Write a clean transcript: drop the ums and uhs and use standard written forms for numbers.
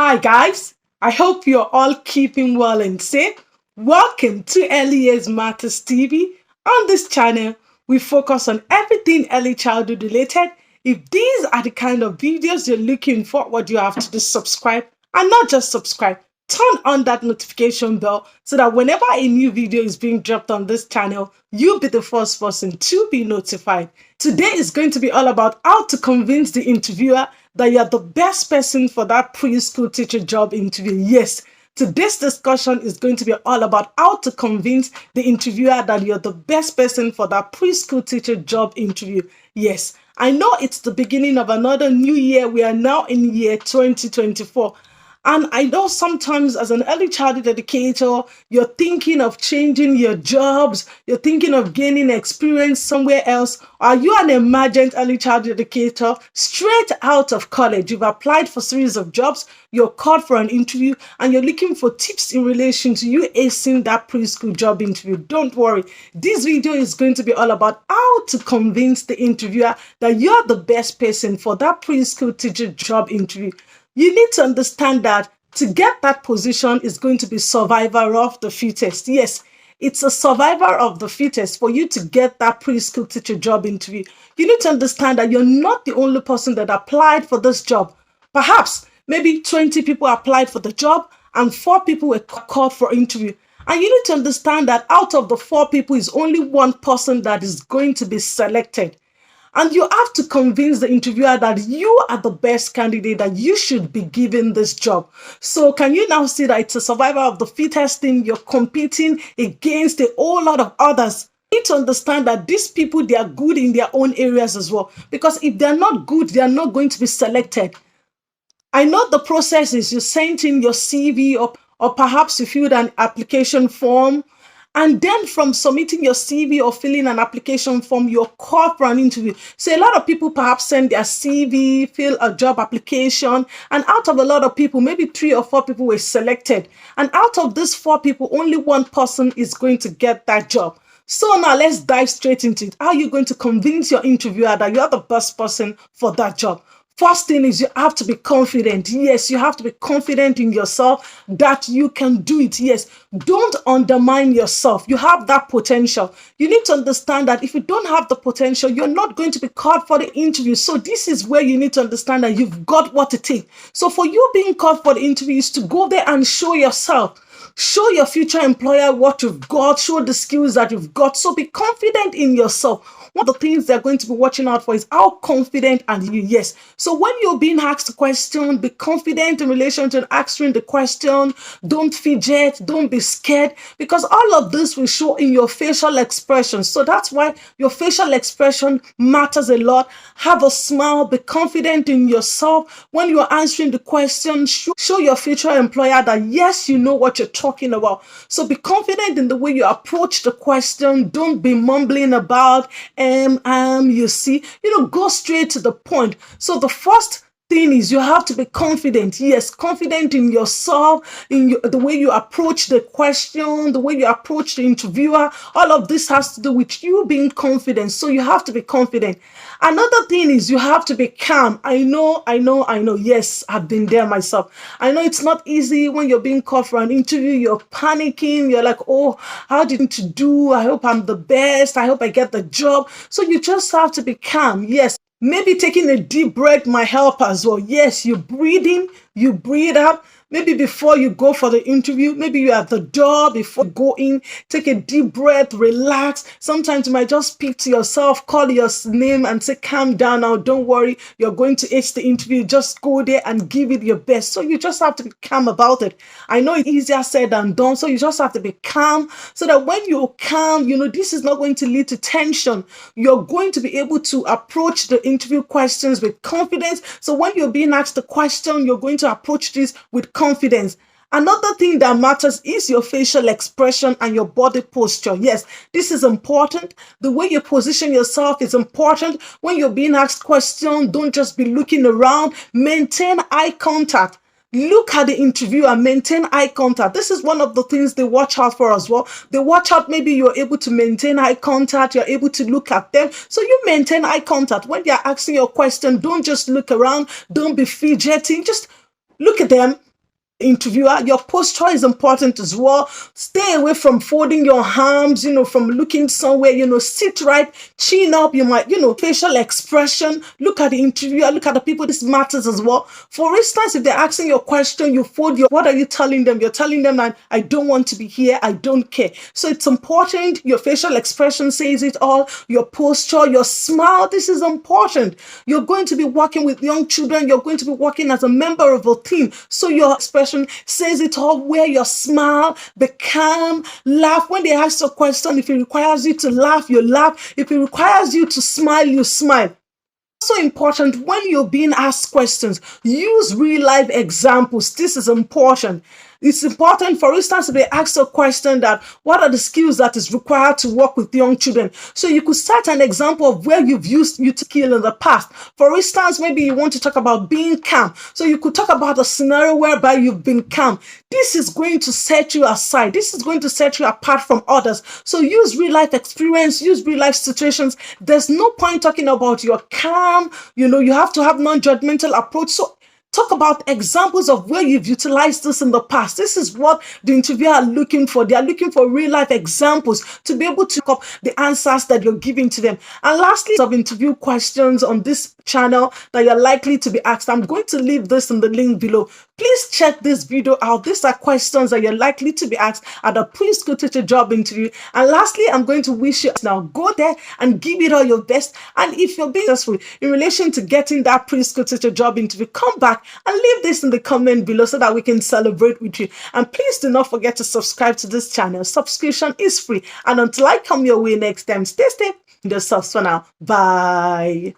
Hi guys, I hope you're all keeping well and safe. Welcome to Early Years Matters TV. On this channel, we focus on everything early childhood related. If these are the kind of videos you're looking for, what you have to do, subscribe, and not just subscribe. Turn on that notification bell so that whenever a new video is being dropped on this channel, you'll be the first person to be notified. Today is going to be all about how to convince the interviewer that you're the best person for that preschool teacher job interview. Yes, today's discussion is going to be all about how to convince the interviewer that you're the best person for that preschool teacher job interview. Yes, I know it's the beginning of another new year. We are now in year 2024. And I know sometimes as an early childhood educator, you're thinking of changing your jobs, you're thinking of gaining experience somewhere else. Are you an emergent early childhood educator straight out of college? You've applied for a series of jobs, you're called for an interview, and you're looking for tips in relation to you acing that preschool job interview. Don't worry, this video is going to be all about how to convince the interviewer that you're the best person for that preschool teacher job interview. You need to understand that to get that position is going to be survivor of the fittest. Yes, it's a survivor of the fittest for you to get that preschool teacher job interview. You need to understand that you're not the only person that applied for this job. Perhaps maybe 20 people applied for the job and 4 people were called for interview. And you need to understand that out of the 4 people is only 1 person that is going to be selected. And you have to convince the interviewer that you are the best candidate, that you should be given this job. So can you now see that it's a survivor of the fittest thing? You're competing against a whole lot of others. You need to understand that these people, they are good in their own areas as well. Because if they're not good, they are not going to be selected. I know the process is you sent in your CV or perhaps you filled an application form. And then from submitting your CV or filling an application form, you're called for an interview. So a lot of people perhaps send their CV, fill a job application, and out of a lot of people, maybe 3 or 4 people were selected. And out of these 4 people, only 1 person is going to get that job. So now let's dive straight into it. How are you going to convince your interviewer that you're the best person for that job? First thing is you have to be confident. Yes, you have to be confident in yourself that you can do it. Yes, don't undermine yourself. You have that potential. You need to understand that if you don't have the potential, you're not going to be called for the interview. So this is where you need to understand that you've got what it takes. So for you being called for the interview is to go there and show yourself. Show your future employer what you've got. Show the skills that you've got. So be confident in yourself. One of the things they're going to be watching out for is how confident are you. Yes. So when you're being asked a question, be confident in relation to answering the question. Don't fidget. Don't be scared. Because all of this will show in your facial expression. So that's why your facial expression matters a lot. Have a smile. Be confident in yourself. When you're answering the question, show your future employer that yes, you know what you're talking about. So be confident in the way you approach the question. Don't be mumbling about you see, go straight to the point. So the first thing is you have to be confident. Yes, confident in yourself, the way you approach the question, the way you approach the interviewer. All of this has to do with you being confident. So you have to be confident. Another thing is you have to be calm. I know. Yes, I've been there myself. I know it's not easy when you're being called for an interview. You're panicking. You're like, oh, how did you do? I hope I'm the best. I hope I get the job. So you just have to be calm. Yes. Maybe taking a deep breath might help as well. Yes, you breathe in, you breathe out. Maybe before you go for the interview, maybe you're at the door, before you go in, take a deep breath, relax. Sometimes you might just speak to yourself, call your name and say, calm down now, don't worry, you're going to ace the interview. Just go there and give it your best. So you just have to be calm about it. I know it's easier said than done, so you just have to be calm so that when you're calm, this is not going to lead to tension. You're going to be able to approach the interview questions with confidence. So when you're being asked the question, you're going to approach this with confidence. Another thing that matters is your facial expression and your body posture. Yes, this is important. The way you position yourself is important. When you're being asked questions, don't just be looking around. Maintain eye contact. Look at the interviewer, maintain eye contact. This is one of the things they watch out for as well. They watch out, maybe you're able to maintain eye contact, you're able to look at them. So you maintain eye contact. When they're asking your question, don't just look around, don't be fidgeting, just look at them. interviewer, your posture is important as well. Stay away from folding your arms, from looking somewhere, sit right, chin up. You might, facial expression. Look at the interviewer, look at the people. This matters as well. For instance, if they're asking your question, you fold what are you telling them? You're telling them that I don't want to be here, I don't care. So it's important. Your facial expression says it all. Your posture, your smile, this is important. You're going to be working with young children, you're going to be working as a member of a team. So your expression says it all. Wear your smile, be calm, laugh. When they ask a question, if it requires you to laugh, you laugh. If it requires you to smile, you smile. Also important, when you're being asked questions, use real life examples. This is important. It's important, for instance, if they ask a question that what are the skills that is required to work with young children? So you could set an example of where you've used your skill in the past. For instance, maybe you want to talk about being calm. So you could talk about a scenario whereby you've been calm. This is going to set you aside. This is going to set you apart from others. So use real life experience, use real life situations. There's no point talking about your calm. You have to have non-judgmental approach. So talk about examples of where you've utilized this in the past. This is what the interviewer are looking for. They are looking for real life examples to be able to pick up the answers that you're giving to them. And lastly, of interview questions on this channel that you're likely to be asked. I'm going to leave this in the link below. Please check this video out. These are questions that you're likely to be asked at a preschool teacher job interview. And lastly, I'm going to wish you now go there and give it all your best. And if you're being successful in relation to getting that preschool teacher job interview, come back and leave this in the comment below so that we can celebrate with you. And please do not forget to subscribe to this channel. Subscription is free. And until I come your way next time, stay safe. Just for now. Bye.